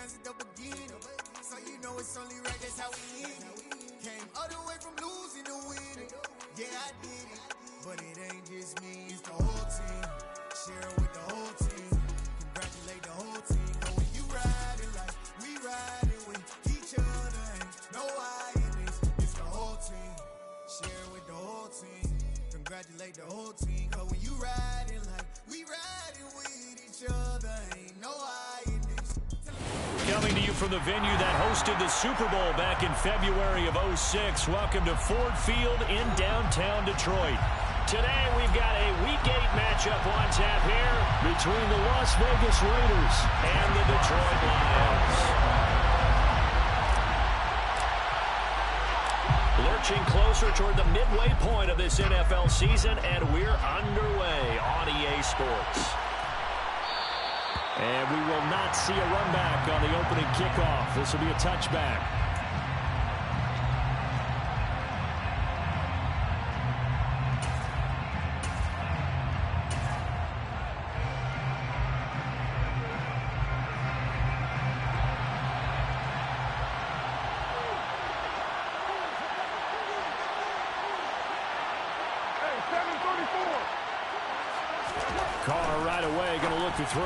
downs at the beginning. So you know it's only right, that's how we end it. Came all the way from losing to winning. Yeah, I did it, but it ain't just me, it's the whole team. Share it with the whole team. Congratulate the whole team. But when you riding like we riding with each other, ain't no I in this. It's the whole team. Share it with the whole team. Congratulate the whole team. But when you riding like we riding with each other, ain't no I in this. Coming to you from the venue that hosted the Super Bowl back in February of '06. Welcome to Ford Field in downtown Detroit. Today we've got a Week 8 matchup on tap here between the Las Vegas Raiders and the Detroit Lions. Lurching closer toward the midway point of this NFL season, and we're underway on EA Sports. And we will not see a run back on the opening kickoff. This will be a touchback. Carr right away going to look to throw.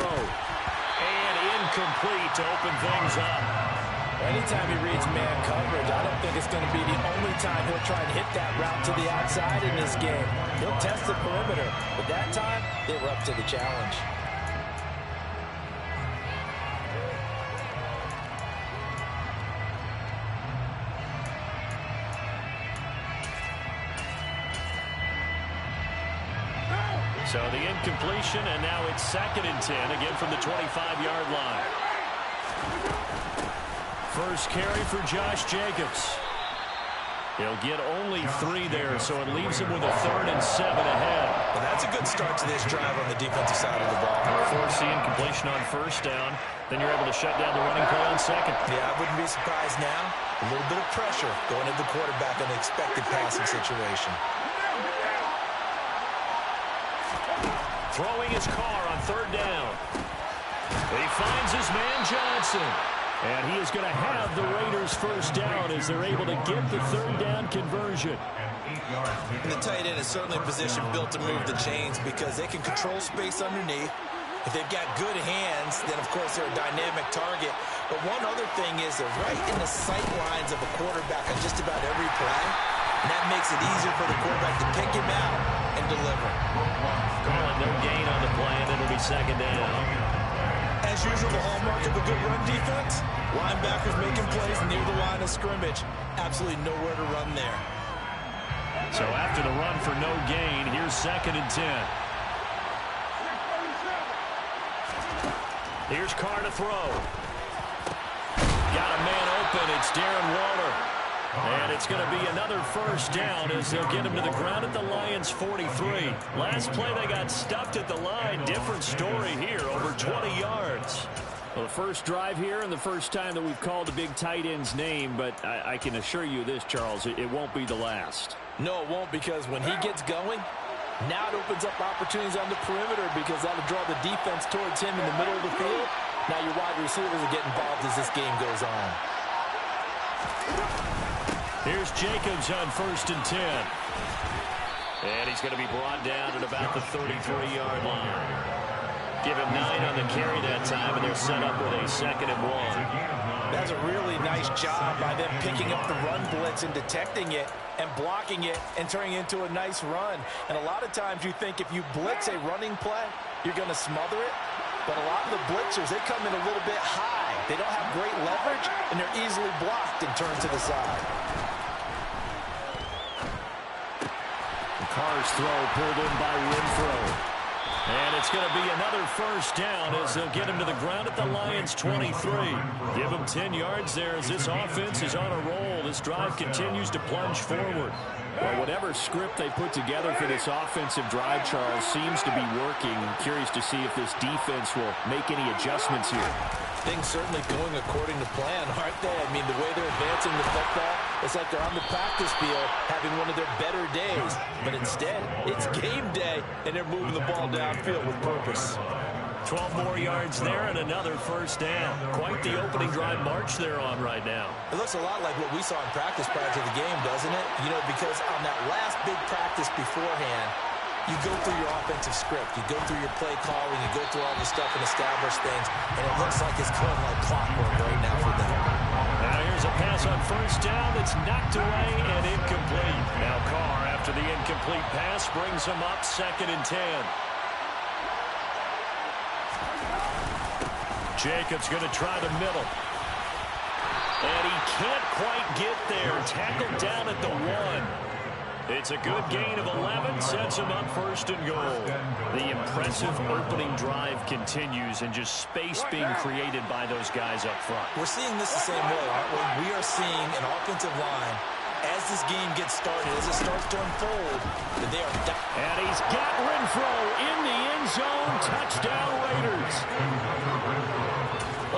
And incomplete to open things up. Anytime he reads man coverage, I don't think it's going to be the only time he'll try and hit that route to the outside in this game. He'll test the perimeter, but that time they were up to the challenge. So the incompletion, and now it's 2nd and 10, again from the 25-yard line. First carry for Josh Jacobs. He'll get only 3 there, so it leaves him with a 3rd and 7 ahead. Well, that's a good start to this drive on the defensive side of the ball. Force the incompletion on 1st down, then you're able to shut down the running play on 2nd. Yeah, I wouldn't be surprised now. A little bit of pressure going at the quarterback in an expected passing situation. Throwing his Carr on 3rd down. He finds his man Johnson. And he is going to have the Raiders' first down as they're able to get the 3rd down conversion. And the tight end is certainly a position built to move the chains because they can control space underneath. If they've got good hands, then of course they're a dynamic target. But one other thing is they're right in the sight lines of a quarterback on just about every play. And that makes it easier for the quarterback to pick him out and deliver. Calling no gain on the play, and it'll be 2nd down. As usual, the hallmark of a good run defense, linebackers making plays near the line of scrimmage. Absolutely nowhere to run there. So after the run for no gain, here's 2nd and 10. Here's Carr to throw. Got a man open. It's Darren Waller. And it's going to be another first down as they'll get him to the ground at the Lions' 43. Last play they got stuffed at the line. Different story here, over 20 yards. Well, the first drive here and the first time that we've called a big tight end's name, but I can assure you this, Charles, it won't be the last. No, it won't, because when he gets going, now it opens up opportunities on the perimeter because that'll draw the defense towards him in the middle of the field. Now your wide receivers will get involved as this game goes on. Here's Jacobs on 1st and 10. And he's going to be brought down at about the 33-yard line. Give him 9 on the carry that time, and they're set up with a 2nd and 1. That's a really nice job by them picking up the run blitz and detecting it and blocking it and turning it into a nice run. And a lot of times you think if you blitz a running play, you're going to smother it. But a lot of the blitzers, they come in a little bit high. They don't have great leverage, and they're easily blocked and turned to the side. Carr's throw pulled in by Renfro. And it's going to be another first down as they'll get him to the ground at the Lions' 23. Give him 10 yards there as this offense is on a roll. This drive continues to plunge forward. Well, whatever script they put together for this offensive drive, Charles, seems to be working. I'm curious to see if this defense will make any adjustments here. Things certainly going according to plan, aren't they? I mean, the way they're advancing the football, it's like they're on the practice field having one of their better days. But instead, it's game day, and they're moving the ball downfield with purpose. 12 more yards there and another first down. Quite the opening drive march they're on right now. It looks a lot like what we saw in practice prior to the game, doesn't it? You know, because on that last big practice beforehand, you go through your offensive script. You go through your play calling. You go through all this stuff and establish things. And it looks like it's going like clockwork right now for them. Now here's a pass on first down that's knocked away and incomplete. Now Carr, after the incomplete pass, brings him up 2nd and 10. Jacobs going to try the middle. And he can't quite get there. Tackled down at the 1. It's a good gain of 11, sets him up 1st and goal. The impressive opening drive continues and just space being created by those guys up front. We're seeing this the same way, aren't we? We are seeing an offensive line, as this game gets started, as it starts to unfold, that they are down. And he's got Renfro in the end zone. Touchdown Raiders.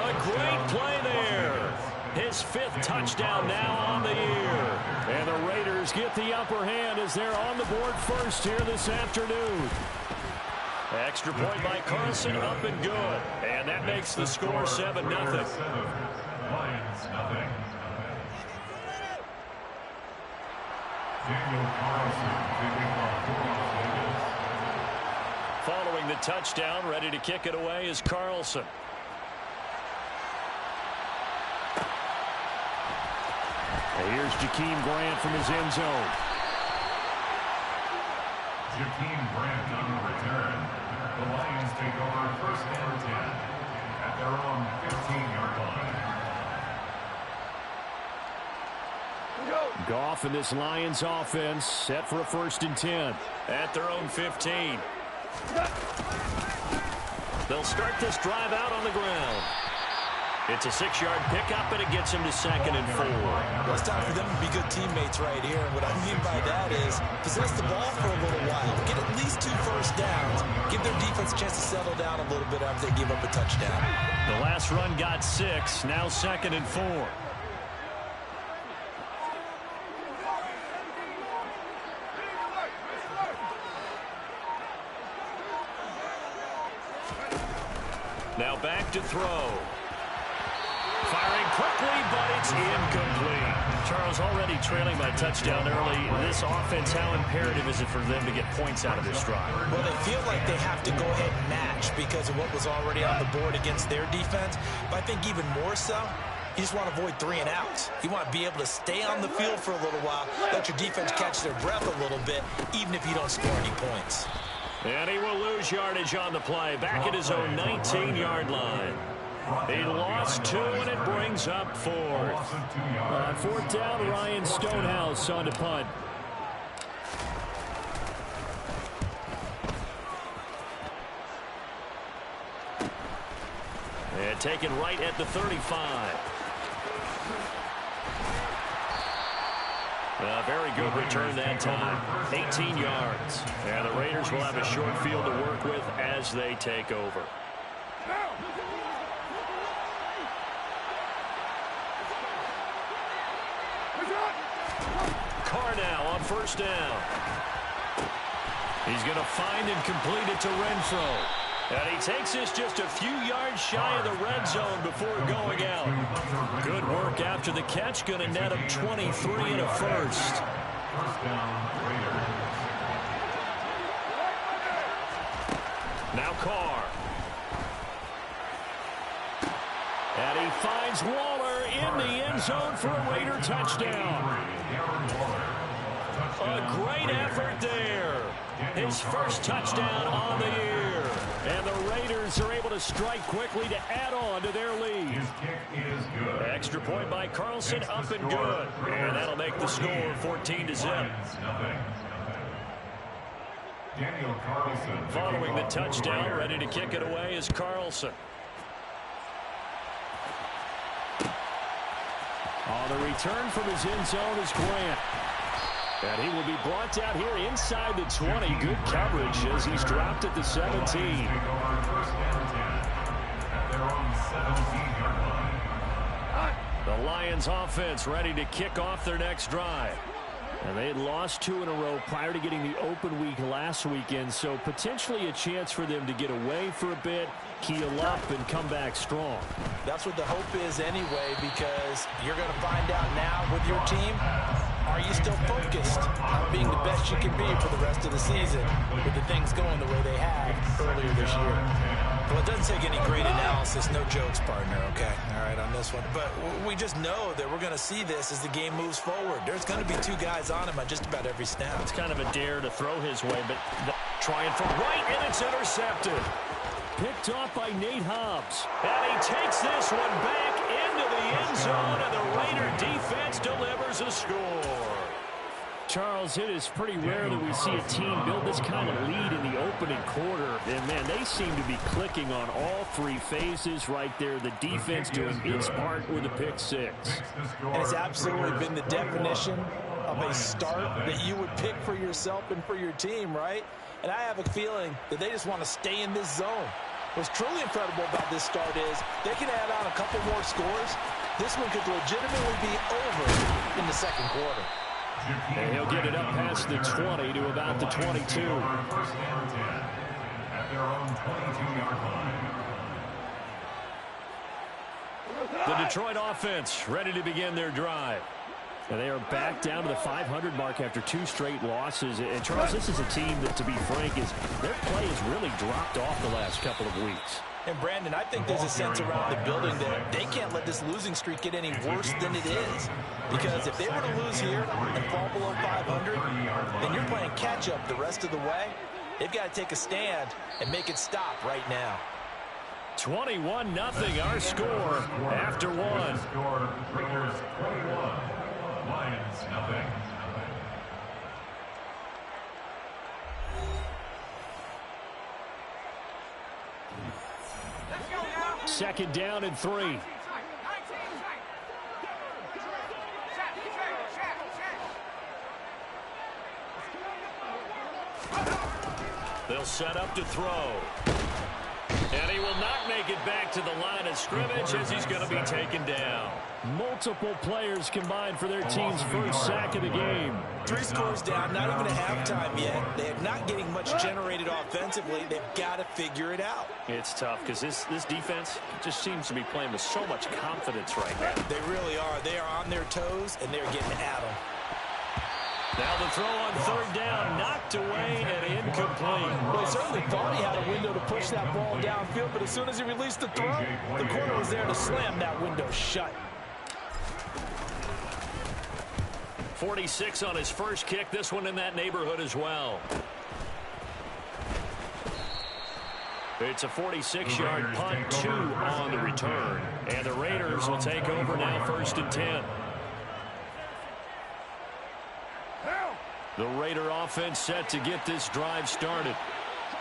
A great play there. His 5th touchdown now on the year. And the Raiders get the upper hand as they're on the board first here this afternoon. Extra point by Carlson, up and good. And that makes the score 7-0. Lions, nothing. Daniel Carlson kicking off Las Vegas. Following the touchdown, ready to kick it away is Carlson. Here's Jakeem Grant from his end zone. Jakeem Grant on the return. The Lions take over 1st and 10 at their own 15-yard line. Goff and this Lions offense set for a 1st and 10 at their own 15. They'll start this drive out on the ground. It's a 6-yard pickup, and it gets him to 2nd and 4. Well, it's time for them to be good teammates right here. And what I mean by that is possess the ball for a little while. Get at least 2 first downs. Give their defense a chance to settle down a little bit after they give up a touchdown. The last run got 6. Now 2nd and 4. Now back to throw. Firing quickly, but it's incomplete. Charles, already trailing by touchdown early. This offense, how imperative is it for them to get points out of this drive? Well, they feel like they have to go ahead and match because of what was already on the board against their defense. But I think even more so, you just want to avoid 3 and outs. You want to be able to stay on the field for a little while, let your defense catch their breath a little bit, even if you don't score any points. And he will lose yardage on the play, back at his own 19-yard line. He lost 2, and it brings up 4th. On 4th down, Ryan Stonehouse on to punt. And taken right at the 35. A very good return that time. 18 yards. And the Raiders will have a short field to work with as they take over. Carr now on 1st down. He's going to find and complete it to Renfro. And he takes this just a few yards shy of the red zone before going out. Good work after the catch. Going to net him 23 and a first. First down, Raiders. Now Carr. And he finds Waller in the end zone for a Raider touchdown. A great effort there. His first touchdown on the year. And the Raiders are able to strike quickly to add on to their lead. His kick is good. Extra point by Carlson, up and good. And that'll make the score 14-0. Daniel Carlson. Following the touchdown, ready to kick it away is Carlson. On the return from his end zone is Grant. And he will be brought down here inside the 20. Good coverage as he's dropped at the 17. The Lions offense ready to kick off their next drive. And they had lost 2 in a row prior to getting the open week last weekend, so potentially a chance for them to get away for a bit, heal up, and come back strong. That's what the hope is anyway, because you're going to find out now with your team, are you still focused on being the best you can be for the rest of the season with the things going the way they have earlier this year? Well, it doesn't take any great analysis, no jokes, partner, okay? All right, on this one. But we just know that we're going to see this as the game moves forward. There's going to be 2 guys on him on just about every snap. It's kind of a dare to throw his way, but trying from right, and it's intercepted. Picked off by Nate Hobbs. And he takes this one back into the end zone, and the Raider defense delivers a score. Charles, it is pretty rare that we see a team build this kind of lead in the opening quarter. And, man, they seem to be clicking on all 3 phases right there. The defense doing its part with a pick 6. And it's absolutely been the definition of a start that you would pick for yourself and for your team, right? And I have a feeling that they just want to stay in this zone. What's truly incredible about this start is they can add on a couple more scores. This one could legitimately be over in the second quarter. And he'll get it up past the 20 to about the 22. First and 10 at their own 22-yard line. The Detroit offense ready to begin their drive. And they are back down to the 500 mark after 2 straight losses. And, Charles, this is a team that, to be frank, their play has really dropped off the last couple of weeks. And, Brandon, I think there's a sense around the building that they can't let this losing streak get any worse than it is. Because if they were to lose here and fall below 500, then you're playing catch-up the rest of the way. They've got to take a stand and make it stop right now. 21-0 our score after 1. Score, Raiders 21, Lions nothing. Second down and 3. They'll set up to throw. And he will not make it back to the line of scrimmage as he's going to be taken down. Multiple players combined for their team's first sack of the game. 3 scores down, not even a halftime yet. They're not getting much generated offensively. They've got to figure it out. It's tough because this defense just seems to be playing with so much confidence right now. They really are. They are on their toes, and they're getting at them. Now the throw on third down, knocked away and incomplete. Well, he certainly thought he had a window to push that ball downfield, but as soon as he released the throw, the corner was there to slam that window shut. 46 on his first kick, this one in that neighborhood as well. It's a 46-yard punt, 2 on the return. And the Raiders will take over now, 1st and 10. The Raider offense set to get this drive started.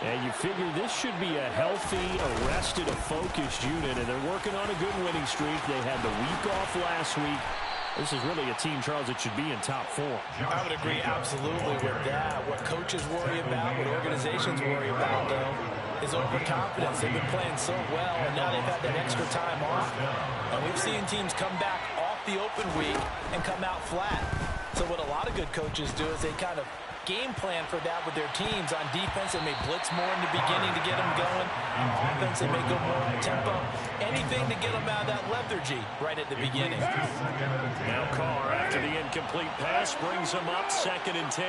And you figure this should be a healthy, arrested, a focused unit. And they're working on a good winning streak. They had the week off last week. This is really a team, Charles, that should be in top 4. I would agree absolutely with that. What coaches worry about, what organizations worry about, though, is overconfidence. They've been playing so well, and now they've had that extra time off. And we've seen teams come back off the open week and come out flat. So what a lot of good coaches do is they kind of game plan for that with their teams. On defense, they may blitz more in the beginning to get them going. On offense, they may go more on tempo. Anything to get them out of that lethargy right at the beginning. Now Carr, after the incomplete pass, brings him up 2nd and 10.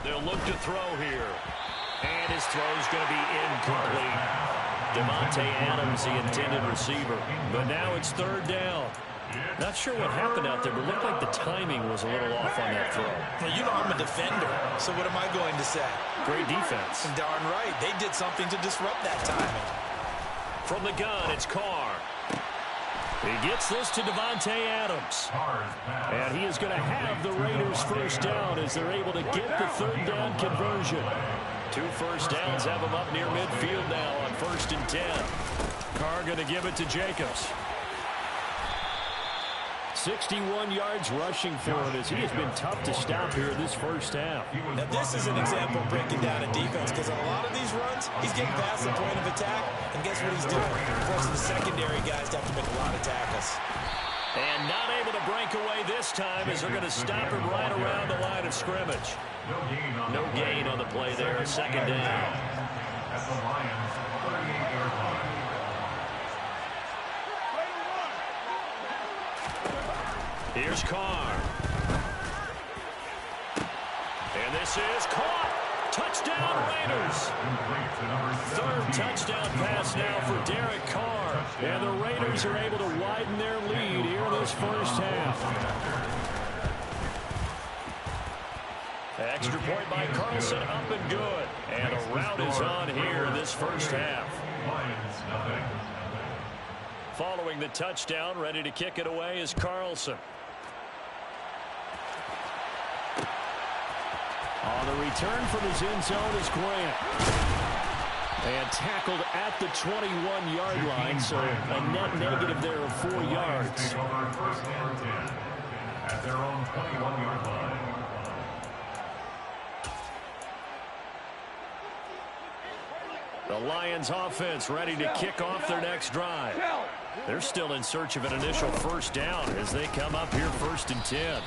They'll look to throw here. And his throw is going to be incomplete. Devontae Adams, the intended receiver. But now it's 3rd down. Not sure what happened out there, but it looked like the timing was a little off on that throw. Well, you know I'm a defender, so what am I going to say? Great defense. Darn right. They did something to disrupt that timing. From the gun, it's Carr. He gets this to Devontae Adams. And he is going to have the Raiders' first down as they're able to get the 3rd down conversion. 2 first downs have him up near midfield now on 1st and 10. Carr going to give it to Jacobs. 61 yards rushing for him as he has been tough to stop here in this first half. Now, this is an example of breaking down a defense because on a lot of these runs, he's getting past the point of attack, and guess what he's doing? Forcing the secondary guys to have to make a lot of tackles. And not able to break away this time as they're going to stop him right around the line of scrimmage. No gain on the play there. Second down. At the Lions' 38-yard line. Here's Carr. And this is caught. Touchdown, Raiders. Third touchdown pass now for Derek Carr. And the Raiders are able to widen their lead here in this first half. Extra point by Carlson, up and good. And a rout is on here in this first half. Following the touchdown, ready to kick it away is Carlson. On the return from his end zone is Grant. And tackled at the 21-yard line, so a net negative there of 4 yards. Take over first and 10 at their own 21-yard line. The Lions offense ready to kick off their next drive. They're still in search of an initial first down as they come up here first and 10.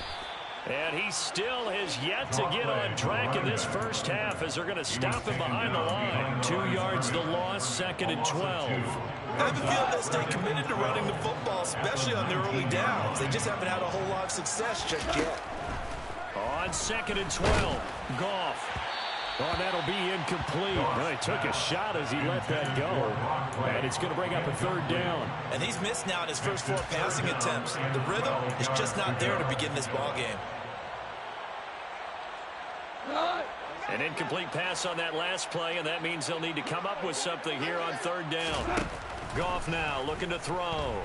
And he still has yet to get on track in this first half as they're going to stop him behind the line. 2 yards the loss, second and 12. I have a feeling they'll stay committed to running the football, especially on their early downs. They just haven't had a whole lot of success just yet. On second and 12, Goff. Oh, that'll be incomplete. Well, he took a shot as he let that go. And it's going to bring up a third down. And he's missed now in his first 4 passing attempts. The rhythm is just not there to begin this ball game. An incomplete pass on that last play, and that means they'll need to come up with something here on third down. Goff now looking to throw.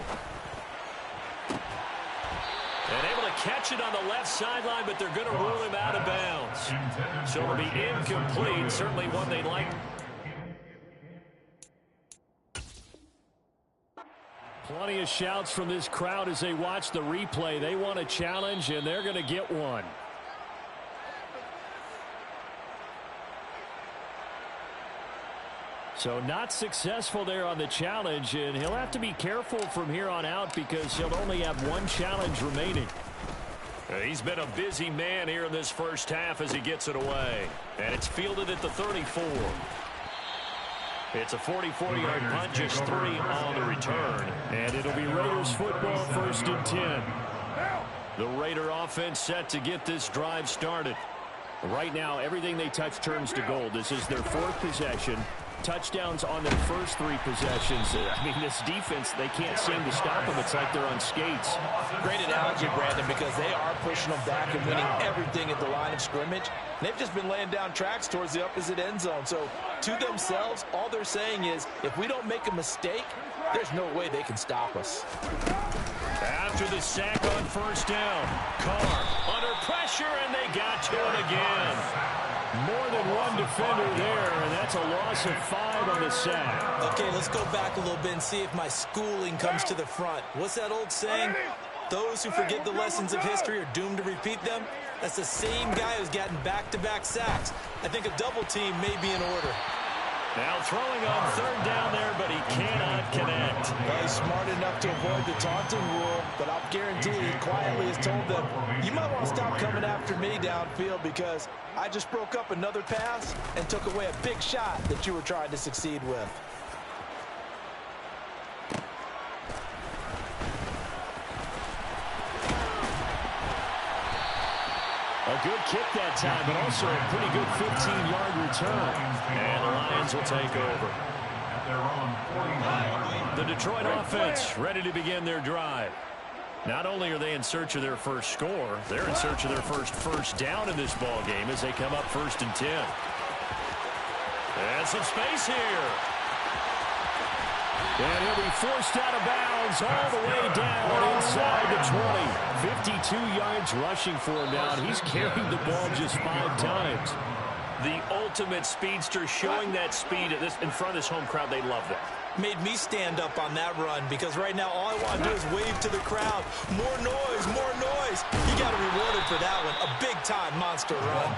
And able to catch it on the left sideline, but they're going to rule him out of bounds. So it'll be incomplete, certainly one they'd like. Plenty of shouts from this crowd as they watch the replay. They want a challenge, and they're going to get one. So not successful there on the challenge, and he'll have to be careful from here on out because he'll only have one challenge remaining. He's been a busy man here in this first half as he gets it away. And it's fielded at the 34. It's a 44-yard punt, just 3 on the return. And it'll be Raiders football, first and 10. The Raider offense set to get this drive started. Right now, everything they touch turns to gold. This is their 4th possession. Touchdowns on their first 3 possessions. I mean, this defense, they can't seem to stop them. It's like they're on skates. Great analogy, Brandon, because they are pushing them back and winning everything at the line of scrimmage. They've just been laying down tracks towards the opposite end zone. So, to themselves, all they're saying is, if we don't make a mistake, there's no way they can stop us. After the sack on first down, Carr under pressure, and they got to him again. More than one defender there, and that's a loss of 5 on the sack. Okay, let's go back a little bit and see if my schooling comes to the front. What's that old saying? Those who forget the lessons of history are doomed to repeat them. That's the same guy who's gotten back-to-back sacks. I think a double team may be in order. Now throwing on third down there, but he cannot connect. Well, he's smart enough to avoid the taunting rule, but I'll guarantee he quietly has told them, you might want to stop coming after me downfield because I just broke up another pass and took away a big shot that you were trying to succeed with. A good kick that time, but also a pretty good 15-yard return. And the Lions will take over. The Detroit offense ready to begin their drive. Not only are they in search of their first score, they're in search of their first down in this ball game as they come up first and 10. And some space here. And he'll be forced out of bounds all the way down inside the 20. 52 yards rushing for him now. He's carried the ball just 5 times. The ultimate speedster, showing that speed in front of this home crowd. They love that. Made me stand up on that run because right now all I want to do is wave to the crowd. More noise, more noise. You got to reward him for that one. A big-time monster run.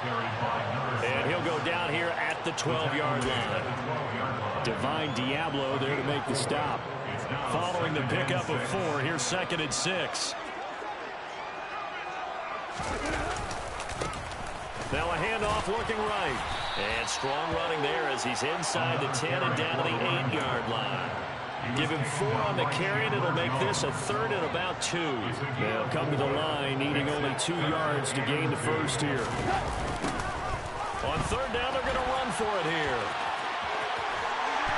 And he'll go down here at the 12-yard line. Divine Diablo there to make the stop. Following the pickup of 4, here's 2nd and 6. Now a handoff looking right. And strong running there as he's inside the 10 and down to the 8-yard line. Give him 4 on the carry, and it'll make this a 3rd and about 2. They'll come to the line, needing only 2 yards to gain the first here. On 3rd down, they're going to run for it here.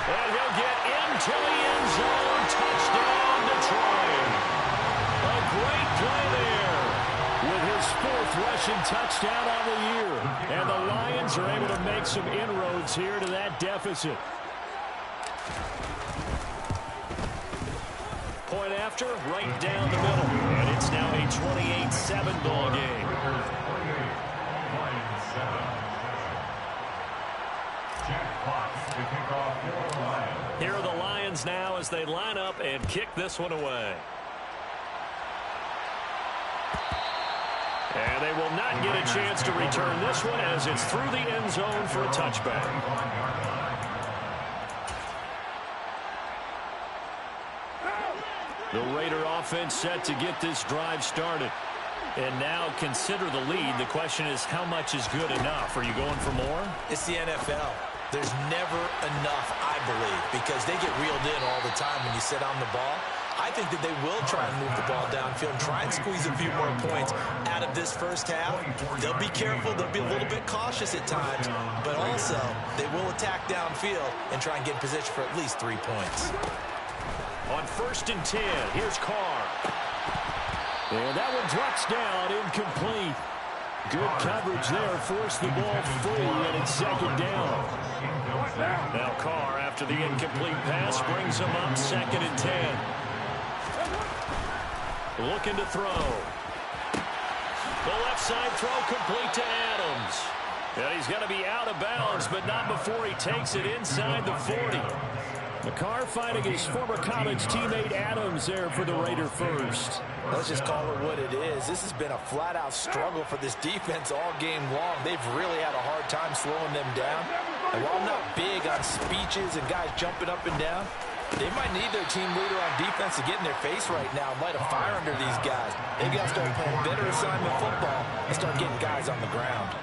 And he'll get into the end zone. Touchdown, Detroit. A great play there with his 4th rushing touchdown on the year. And the Lions are able to make some inroads here to that deficit. Point after, right down the middle. And it's now a 28-7 ball game. Here are the Lions now as they line up and kick this one away. And they will not get a chance to return this one as it's through the end zone for a touchback. The Raider offense set to get this drive started. And now consider the lead. The question is, how much is good enough? Are you going for more? It's the NFL. There's never enough, I believe, because they get reeled in all the time when you sit on the ball. I think that they will try and move the ball downfield and try and squeeze a few more points out of this first half. They'll be careful. They'll be a little bit cautious at times, but also they will attack downfield and try and get in position for at least 3 points. On 1st and 10, here's Carr. And that one drops down, incomplete. Good coverage there, forced the ball free, and it's 2nd down. Now Carr, after the incomplete pass, brings him up 2nd and 10. Looking to throw. The left side throw complete to Adams. And he's going to be out of bounds, but not before he takes it inside the 40. McCarr fighting his former college teammate Adams there for the Raider first. Let's just call it what it is. This has been a flat-out struggle for this defense all game long. They've really had a hard time slowing them down. And while I'm not big on speeches and guys jumping up and down, they might need their team leader on defense to get in their face right now and light a fire under these guys. They've got to start playing better assignment football and start getting guys on the ground.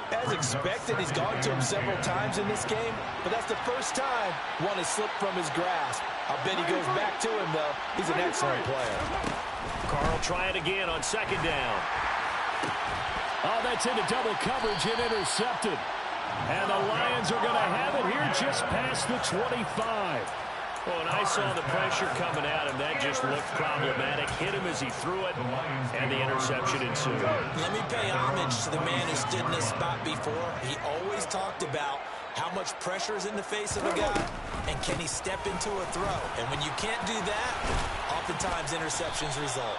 As expected, he's gone to him several times in this game, but that's the first time one has slipped from his grasp. I'll bet he goes back to him, though. He's an excellent player. Carl try it again on 2nd down. Oh, that's into double coverage and intercepted. And the Lions are going to have it here just past the 25. Well, when I saw the pressure coming at him, that just looked problematic. Hit him as he threw it, and the interception ensued. Let me pay homage to the man who stood in this spot before. He always talked about how much pressure is in the face of a guy, and can he step into a throw. And when you can't do that, oftentimes interceptions result.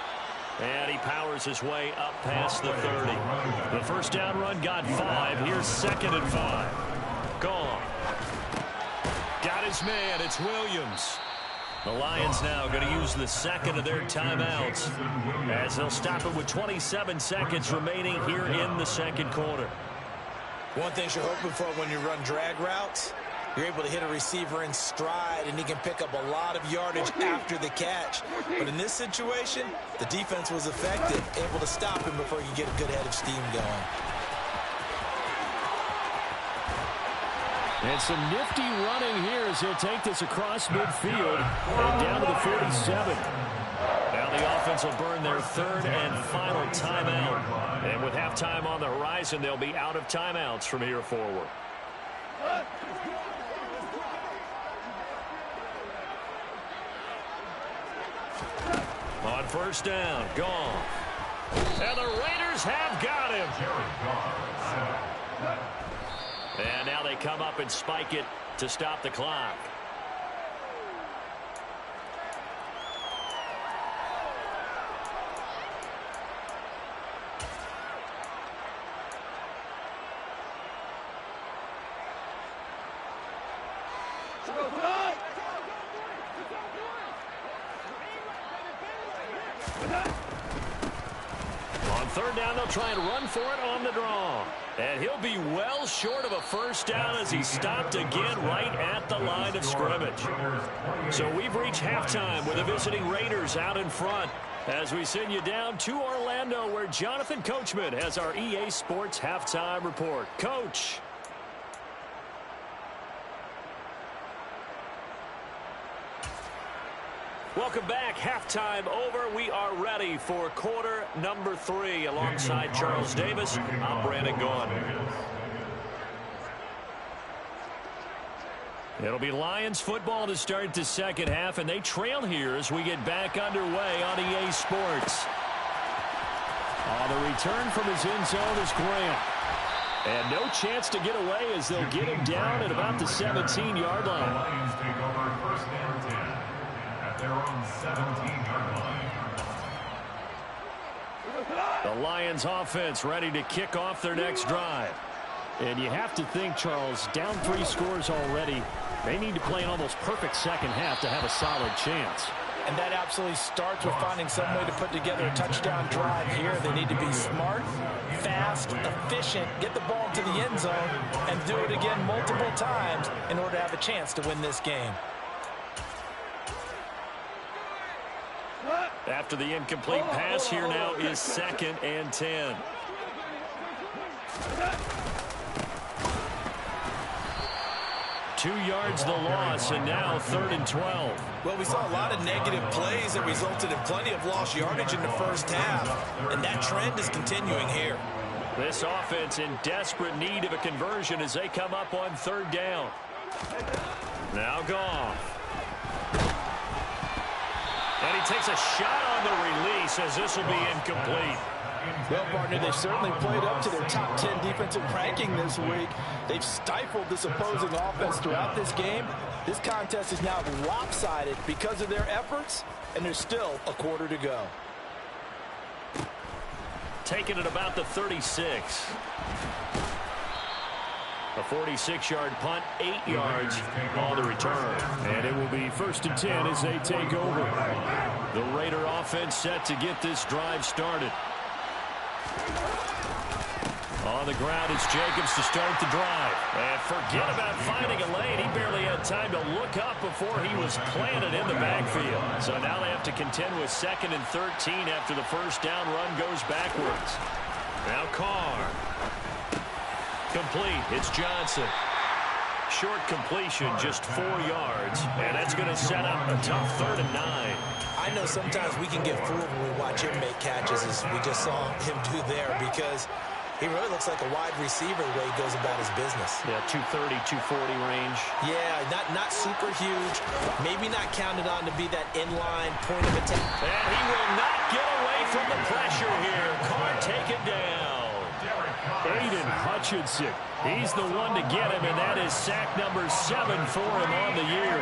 And he powers his way up past the 30. The first down run got 5. Here's 2nd and 5. Gone. Got his man. It's Williams. The Lions now going to use the 2nd of their timeouts as they'll stop it with 27 seconds remaining here in the 2nd quarter. One thing you're hoping for when you run drag routes, you're able to hit a receiver in stride, and he can pick up a lot of yardage after the catch. But in this situation, the defense was effective, able to stop him before you get a good head of steam going. And some nifty running here as he'll take this across midfield and down to the 47. Now the offense will burn their 3rd and final timeout. And with halftime on the horizon, they'll be out of timeouts from here forward. On 1st down, gone. And the Raiders have got him. And now they come up and spike it to stop the clock. On 3rd third down. They'll try and run for it on the draw. And he'll be well short of a first down as he stopped again right at the line of scrimmage. So we've reached halftime with the visiting Raiders out in front, as we send you down to Orlando, where Jonathan Coachman has our EA Sports halftime report. Coach. Welcome back. Halftime over. We are ready for quarter number 3. Alongside Charles Davis, I'm Brandon Gaughan. It'll be Lions football to start the second half, and they trail here as we get back underway on EA Sports. On the return from his end zone is Grant. And no chance to get away as they'll get him down at about the 17-yard line. Lions take over first and 10 at their own 17-yard line. The Lions offense ready to kick off their next drive. And you have to think, Charles, down 3 scores already. They need to play an almost perfect second half to have a solid chance. And that absolutely starts with finding some way to put together a touchdown drive here. They need to be smart, fast, efficient, get the ball to the end zone, and do it again multiple times in order to have a chance to win this game. After the incomplete pass, here now is 2nd and 10. Two yards the loss, and now 3rd and 12. Well, we saw a lot of negative plays that resulted in plenty of lost yardage in the first half, and that trend is continuing here. This offense in desperate need of a conversion as they come up on 3rd down. Now Goff. And he takes a shot on the release as this will be incomplete. Well, partner, they've certainly played up to their top 10 defensive ranking this week. They've stifled this opposing offense throughout this game. This contest is now lopsided because of their efforts, and there's still a quarter to go. Taking it about the 36. A 46-yard punt, 8 yards on the return. And it will be 1st and 10 as they take over. The Raider offense set to get this drive started. On the ground, it's Jacobs to start the drive. And forget about finding a lane. He barely had time to look up before he was planted in the backfield. So now they have to contend with 2nd and 13 after the first down run goes backwards. Now Carr. Complete. It's Johnson. Short completion, just 4 yards. And that's going to set up a tough 3rd and 9. I know sometimes we can get fooled when we watch him make catches, as we just saw him do there, because he really looks like a wide receiver the way he goes about his business. Yeah, 230, 240 range. Yeah, not super huge. Maybe not counted on to be that inline point of attack. And he will not get away from the pressure here. Carr taken down. Aiden Hutchinson. He's the one to get him, and that is sack number 7 for him on the year.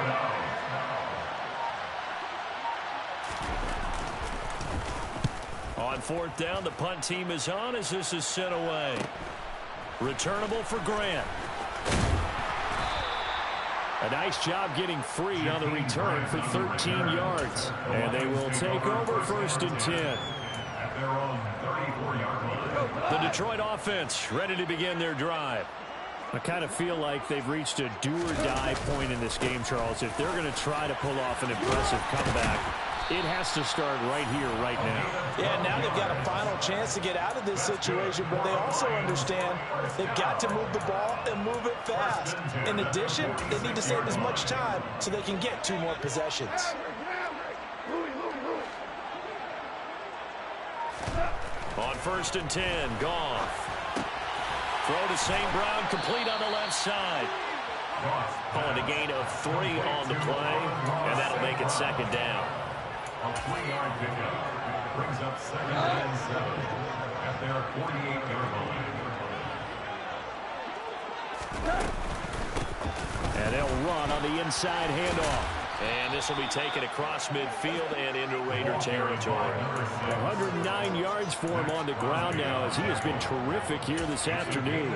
On 4th down, the punt team is on as this is sent away. Returnable for Grant. A nice job getting free on the return for 13 yards. And they will take over 1st and 10. At their own 34-yard line. The Detroit offense ready to begin their drive. I kind of feel like they've reached a do-or-die point in this game, Charles. If they're going to try to pull off an impressive comeback, it has to start right here, right now. Yeah, now they've got a final chance to get out of this situation, but they also understand they've got to move the ball and move it fast. In addition, they need to save as much time so they can get 2 more possessions. On 1st and 10, Goff. Throw to St. Brown, complete on the left side. Calling a gain of 3 on the play, and that'll make it 2nd down. A 3-yard pickup brings up 2nd and 7 at their 48-yard line. And they'll run on the inside handoff. And this will be taken across midfield and into Raider territory. 109 yards for him on the ground now as he has been terrific here this afternoon.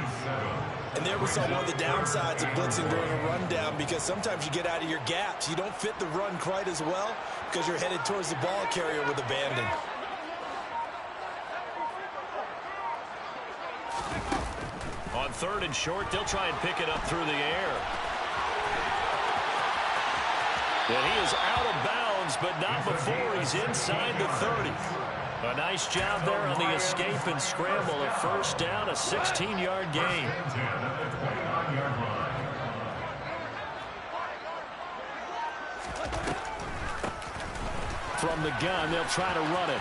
And there we saw one of the downsides of blitzing during a rundown, because sometimes you get out of your gaps. You don't fit the run quite as well because you're headed towards the ball carrier with abandon. on 3rd and short. They'll try and pick it up through the air. And he is out of bounds, but not before he's inside the 30. A nice job there on the escape and scramble. A first down, a 16-yard gain. From the gun, they'll try to run it.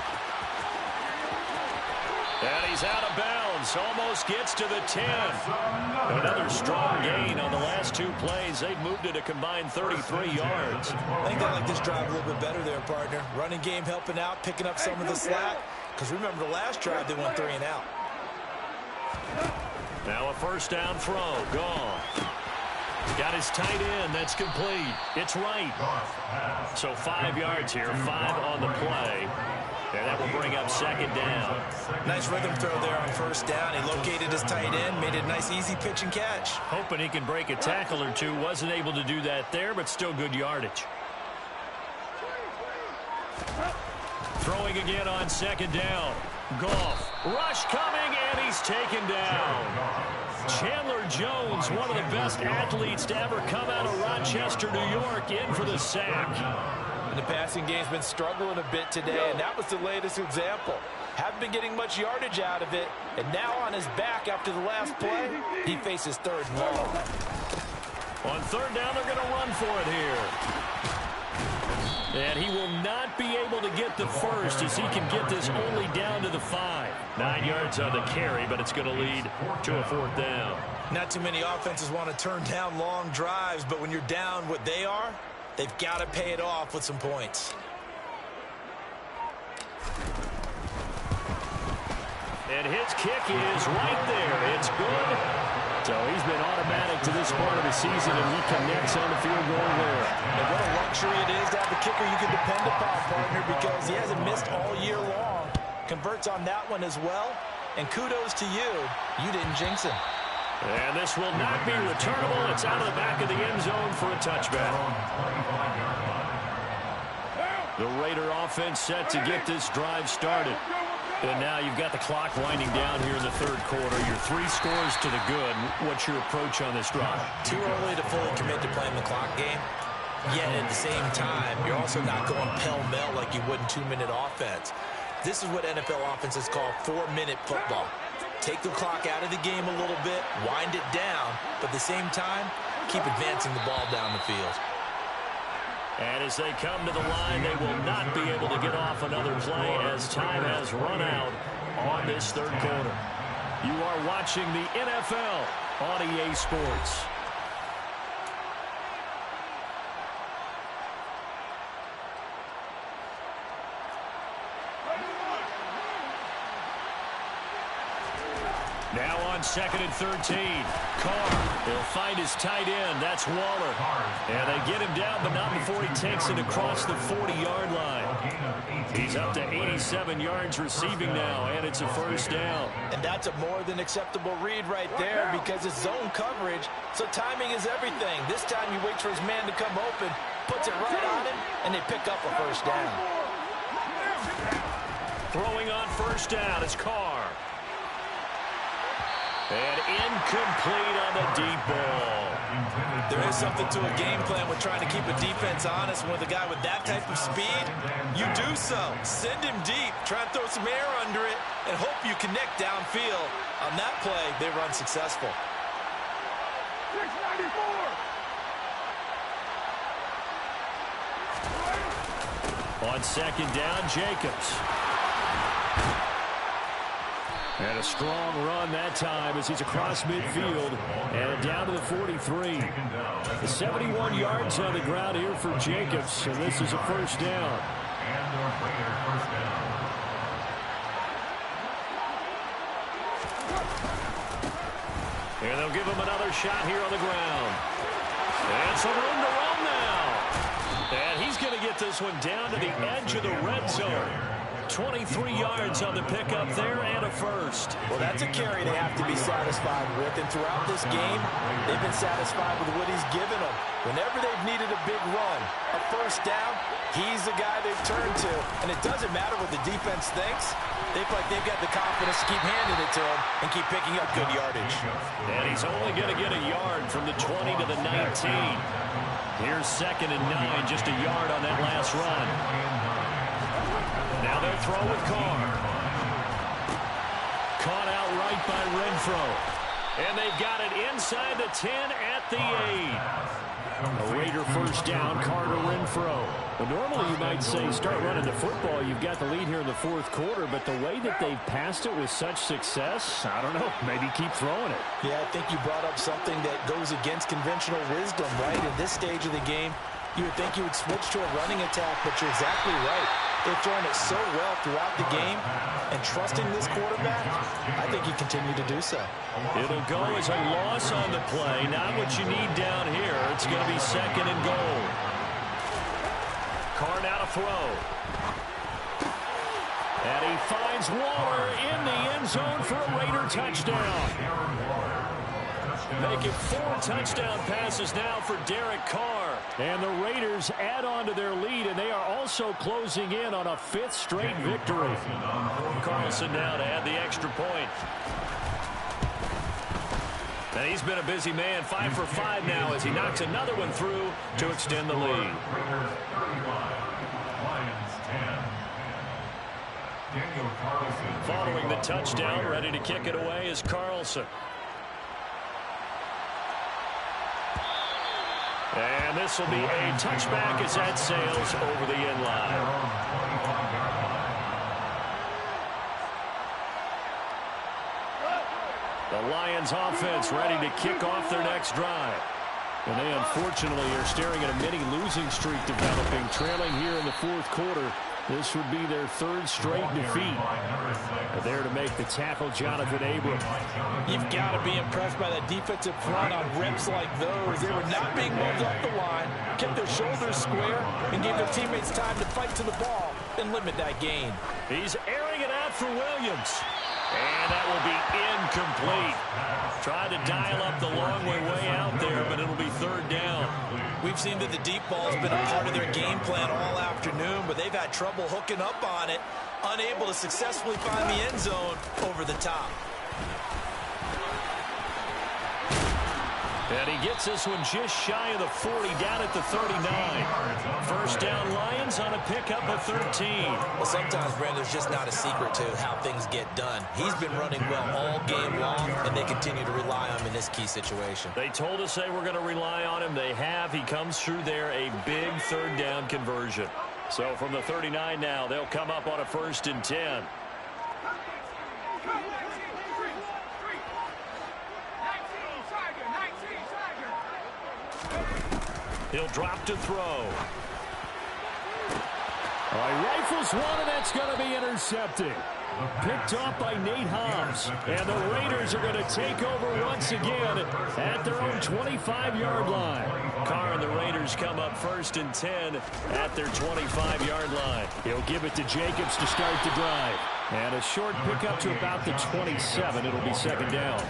And he's out of bounds. Almost gets to the 10. Another strong gain on the last 2 plays. They've moved it a combined 33 yards. I think they like this drive a little bit better there, partner. Running game helping out, picking up some of the slack. Because remember, the last drive, they went 3 and out. Now a first down throw. Gone. Got his tight end. That's complete. It's right. So 5 yards here. 5 on the play. And that will bring up 2nd down. Nice rhythm throw there on first down. He located his tight end, made it a nice, easy pitch and catch. Hoping he can break a tackle or two. Wasn't able to do that there, but still good yardage. Throwing again on 2nd down. Goff. Rush coming, and he's taken down. Chandler Jones, one of the best athletes to ever come out of Rochester, New York, in for the sack. And the passing game's been struggling a bit today, and that was the latest example. Haven't been getting much yardage out of it, and now on his back after the last play, he faces 3rd and long. On 3rd down, they're going to run for it here. And he will not be able to get the first as he can get this only down to the 5. 9 yards on the carry, but it's going to lead to a 4th down. Not too many offenses want to turn down long drives, but when you're down what they are, they've got to pay it off with some points. And his kick is right there. It's good. So he's been automatic to this part of the season, and he connects on the field goal there. And what a luxury it is to have a kicker you can depend upon, partner, because he hasn't missed all year long. Converts on that one as well. And kudos to you. You didn't jinx him. And this will not be returnable. It's out of the back of the end zone for a touchback. The Raider offense set to get this drive started. And now you've got the clock winding down here in the 3rd quarter. You're 3 scores to the good. What's your approach on this drive? Too early to fully commit to playing the clock game. Yet at the same time, you're also not going pell-mell like you would in 2-minute offense. This is what NFL offenses call 4-minute football. Take the clock out of the game a little bit, wind it down, but at the same time, keep advancing the ball down the field. And as they come to the line, they will not be able to get off another play as time has run out on this 3rd quarter. You are watching the NFL on EA Sports. Now on 2nd and 13. Carr, he'll find his tight end. That's Waller. And they get him down, but not before he takes it across the 40-yard line. He's up to 87 yards receiving now, and it's a first down. And that's a more than acceptable read right there because it's zone coverage, so timing is everything. This time he waits for his man to come open, puts it right on him, and they pick up a first down. Throwing on first down is Carr. And incomplete on the deep ball. There is something to a game plan with trying to keep a defense honest. With a guy with that type of speed, you do so. Send him deep, try and throw some air under it, and hope you connect downfield. On that play, they run successful. 694. On 2nd down, Jacobs. And a strong run that time as he's across midfield and down to the 43. The 71 yards on the ground here for Jacobs, and this is a first down. And they'll give him another shot here on the ground. And some room to run now. And he's going to get this one down to the edge of the red zone. 23 yards on the pickup there and a first. Well, that's a carry they have to be satisfied with. And throughout this game, they've been satisfied with what he's given them. Whenever they've needed a big run, a first down, he's the guy they've turned to. And it doesn't matter what the defense thinks. They feel like they've got the confidence to keep handing it to him and keep picking up good yardage. And he's only going to get a yard from the 20 to the 19. Here's 2nd and 9, just a yard on that last run. Now they'll throw with Carr. Caught out right by Renfro. And they've got it inside the 10 at the 8. A Raider first down, Carter Renfro. Well, normally you might say start running the football. You've got the lead here in the 4th quarter, but the way that they've passed it with such success, I don't know, maybe keep throwing it. Yeah, I think you brought up something that goes against conventional wisdom, right? At this stage of the game, you would think you would switch to a running attack, but you're exactly right. They've thrown it so well throughout the game, and trusting this quarterback, I think you continue to do so. It'll go as a loss on the play. Not what you need down here. It's going to be 2nd and goal. Carr now to throw. And he finds Waller in the end zone for a Raider touchdown. Making 4 touchdown passes now for Derek Carr. And the Raiders add on to their lead, and they are also closing in on a 5th straight victory. Carlson now to add the extra point. And he's been a busy man, 5 for 5 now as he knocks another one through to extend the lead. Following the touchdown, ready to kick it away is Carlson. And this will be a touchback as that sails over the end line. The Lions offense ready to kick off their next drive. And they unfortunately are staring at a mini losing streak developing, trailing here in the 4th quarter. This would be their 3rd straight defeat. But there to make the tackle, Jonathan Abram. You've got to be impressed by that defensive front on reps like those. They were not being moved up the line, kept their shoulders square, and gave their teammates time to fight to the ball and limit that gain. He's airing it out for Williams. And that will be incomplete. Tried to dial up the long way out there, but it'll be 3rd down. We've seen that the deep ball's been a part of their game plan all afternoon, but they've had trouble hooking up on it, unable to successfully find the end zone over the top. And he gets this one just shy of the 40, down at the 39. First down, Lions on a pickup of 13. Well, sometimes, Brandon, there's just not a secret to how things get done. He's been running well all game long, and they continue to rely on him in this key situation. They told us they were going to rely on him. They have. He comes through there, a big 3rd down conversion. So from the 39 now, they'll come up on a 1st and 10. He'll drop to throw. All right, rifles one, and that's going to be intercepted. Picked off by Nate Hobbs. And the Raiders are going to take over once again at their own 25-yard line. Carr and the Raiders come up 1st and 10 at their 25-yard line. He'll give it to Jacobs to start the drive. And a short pickup to about the 27. It'll be 2nd down.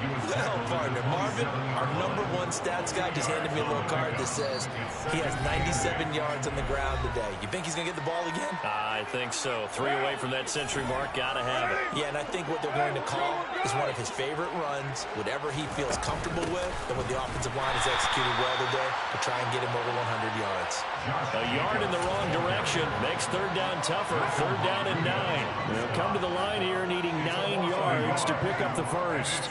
Well, partner, Marvin, our #1 stats guy, just handed me a little card that says he has 97 yards on the ground today. You think he's going to get the ball again? I think so. 3 away from that century mark. Got to have it. Yeah, and I think what they're going to call is one of his favorite runs, whatever he feels comfortable with, and what the offensive line has executed well today to try and get him over 100 yards. A yard in the wrong direction makes 3rd down tougher. 3rd down and 9. They'll come to the line here needing 9 yards to pick up the first.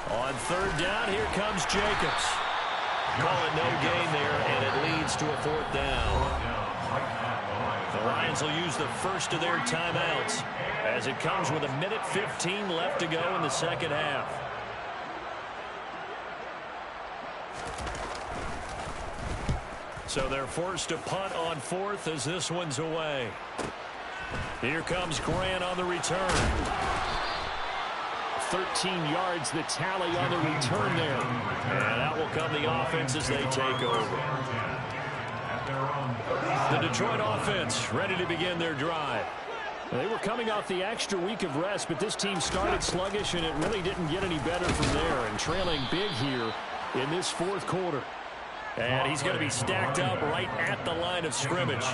On 3rd down, here comes Jacobs. Call it no gain there, and it leads to a 4th down. The Lions will use the first of their timeouts as it comes with 1:15 left to go in the 2nd half. So they're forced to punt on 4th as this one's away. Here comes Grant on the return. 13 yards, the tally on the return there. And out will come the offense as they take over. The Detroit offense ready to begin their drive. They were coming off the extra week of rest, but this team started sluggish, and it really didn't get any better from there, and trailing big here in this fourth quarter. And he's going to be stacked up right at the line of scrimmage.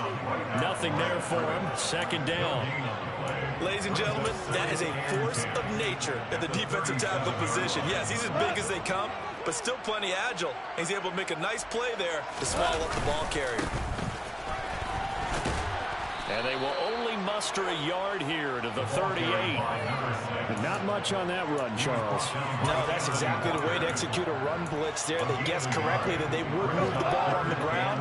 Nothing there for him. Second down. Ladies and gentlemen, that is a force of nature at the defensive tackle position. Yes, he's as big as they come, but still plenty agile. He's able to make a nice play there to swallow up the ball carrier. And they will only muster a yard here to the 38. Not much on that run, Charles. No, that's exactly the way to execute a run blitz there. They guessed correctly that they would move the ball on the ground,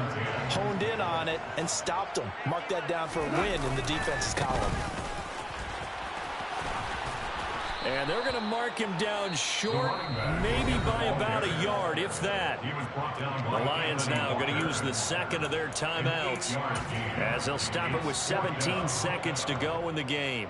honed in on it, and stopped them. Mark that down for a win in the defense's column. And they're going to mark him down short, maybe by about a yard, if that. The Lions now going to use the second of their timeouts as they'll stop it with 17 seconds to go in the game.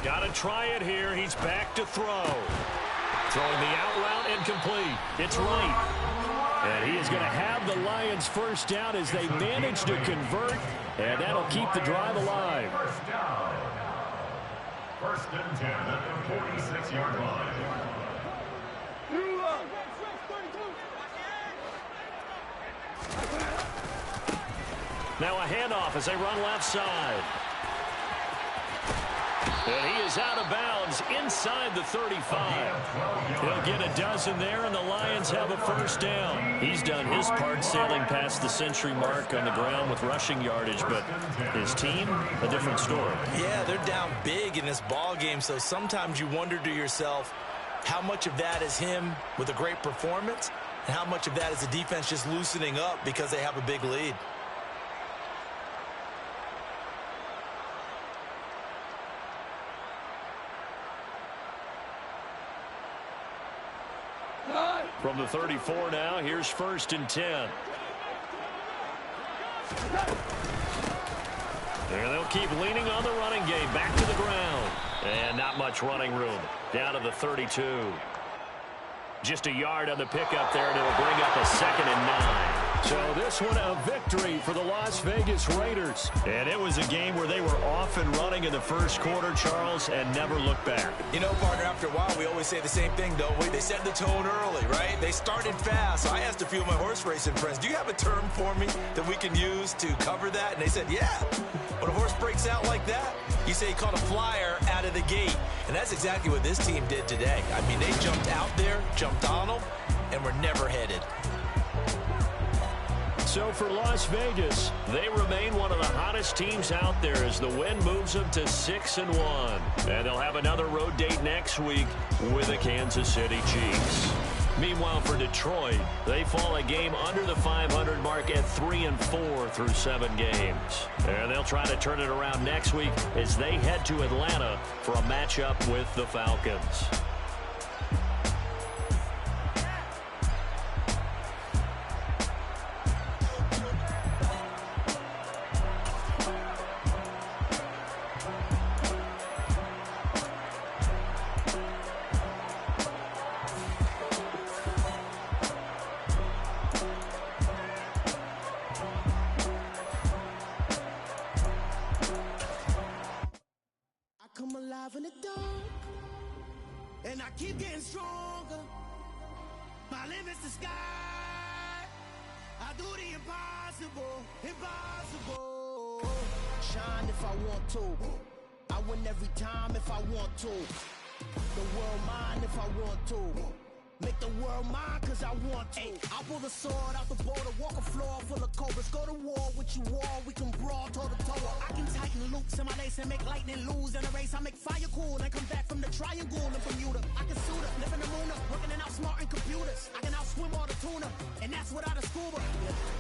Got to try it here. He's back to throw. Throwing the out route incomplete. It's right. And he is going to have the Lions first down as they manage to convert, and that'll keep the drive alive. First down. First and 10 at the 46-yard line. Now a handoff as they run left side. And he is out of bounds inside the 35. He'll get a dozen there, and the Lions have a first down. He's done his part sailing past the century mark on the ground with rushing yardage, but his team, a different story. Yeah, they're down big in this ball game, so sometimes you wonder to yourself how much of that is him with a great performance and how much of that is the defense just loosening up because they have a big lead. From the 34 now, here's first and 10. And they'll keep leaning on the running game. Back to the ground. And not much running room. Down to the 32. Just a yard on the pickup there, and it'll bring up a 2nd and 9. So this one a victory for the Las Vegas Raiders. And it was a game where they were off and running in the first quarter, Charles, and never looked back. You know, partner, after a while, we always say the same thing, don't we? They set the tone early, right? They started fast. So I asked a few of my horse racing friends, do you have a term for me that we can use to cover that? And they said, yeah. When a horse breaks out like that, you say he caught a flyer out of the gate. And that's exactly what this team did today. I mean, they jumped out there, jumped on them, and were never headed. So for Las Vegas, they remain one of the hottest teams out there as the win moves them to 6-1. And they'll have another road date next week with the Kansas City Chiefs. Meanwhile, for Detroit, they fall a game under the 500 mark at 3-4 through 7 games. And they'll try to turn it around next week as they head to Atlanta for a matchup with the Falcons. In the dark, and I keep getting stronger. My limit's the sky. I do the impossible, impossible. Shine if I want to. I win every time if I want to. The world mine if I want to. Make the world mine cause I want to. I pull the sword out the border, walk a floor full of cobras. Go to war with you all, we can brawl toe to toe. I can tighten loops in my lace and make lightning lose in a race. I make fire cool and come back from the triangle in Bermuda. I can suit up, live in the moon up, working and outsmarting computers. I can outswim all the tuna, and that's without a scuba.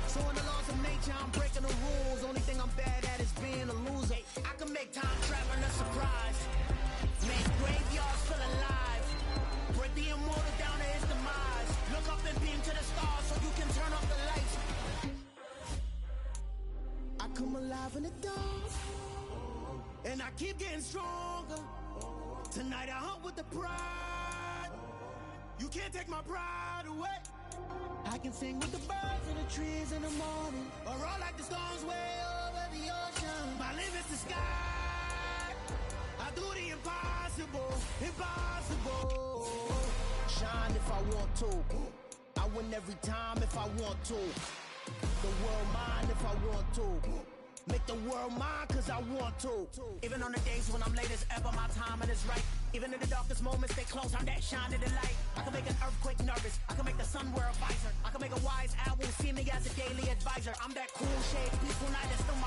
So in the laws of nature, I'm breaking the rules. Only thing I'm bad at is being a loser. I can make time traveling a surprise. Make graveyards feel alive. the immortal down to his demise. Look up and beam to the stars so you can turn off the lights. I come alive in the dark, and I keep getting stronger. Tonight I hunt with the pride. You can't take my pride away. I can sing with the birds and the trees in the morning, or roll like the storms way over the ocean. My limit's the sky. I do the impossible, impossible. Shine if I want to. I win every time if I want to. The world mine if I want to. Make the world mine cause I want to. Even on the days when I'm late as ever, my timing is right. Even in the darkest moments, stay close, I'm that shine to the light. I can make an earthquake nervous, I can make the sun wear a visor. I can make a wise owl see me as a daily advisor. I'm that cool shade, peaceful night, that's still my